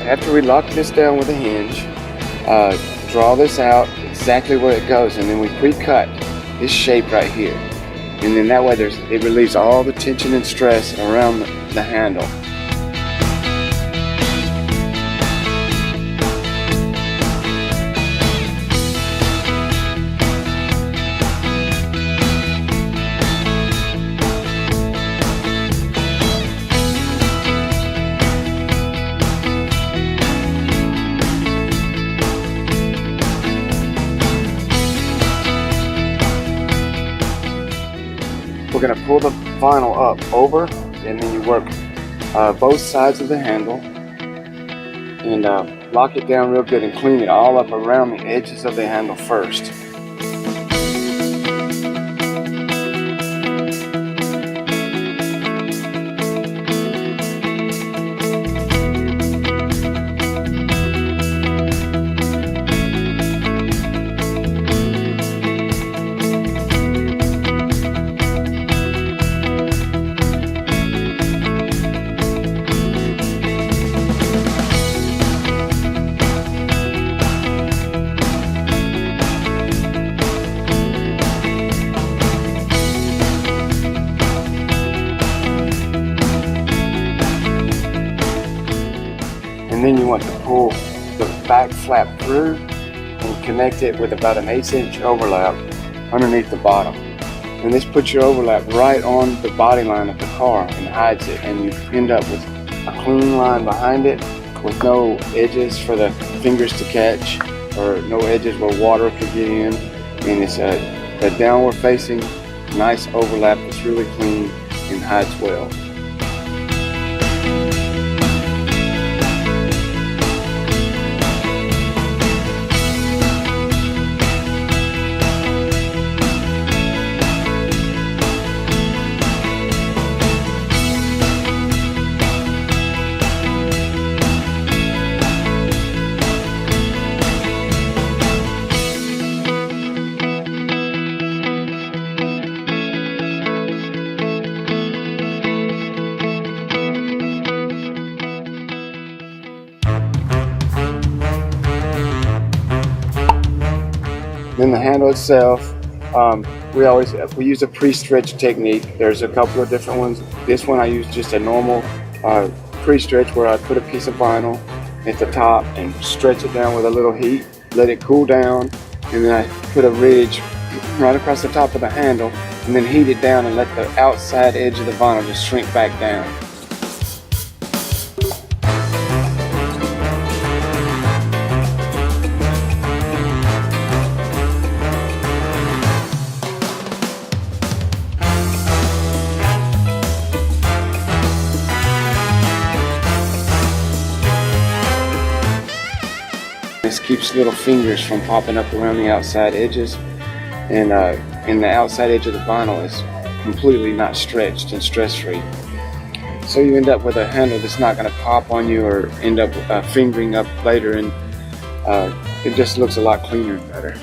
after we lock this down with a hinge, draw this out exactly where it goes, and then we pre-cut this shape right here. And then that way it relieves all the tension and stress around the handle. We're going to pull the vinyl up over, and then you work both sides of the handle and lock it down real good and clean it all up around the edges of the handle first. And then you want to pull the back flap through and connect it with about an 1/8 inch overlap underneath the bottom. And this puts your overlap right on the body line of the car and hides it, and you end up with a clean line behind it with no edges for the fingers to catch, or no edges where water could get in. And it's a downward facing nice overlap that's really clean and hides well. Then the handle itself, we use a pre-stretch technique. There's a couple of different ones. This one I use just a normal pre-stretch, where I put a piece of vinyl at the top and stretch it down with a little heat, let it cool down, and then I put a ridge right across the top of the handle, and then heat it down and let the outside edge of the vinyl just shrink back down. This keeps little fingers from popping up around the outside edges, and the outside edge of the vinyl is completely not stretched and stress-free. So you end up with a handle that's not going to pop on you or end up fingering up later, and it just looks a lot cleaner and better.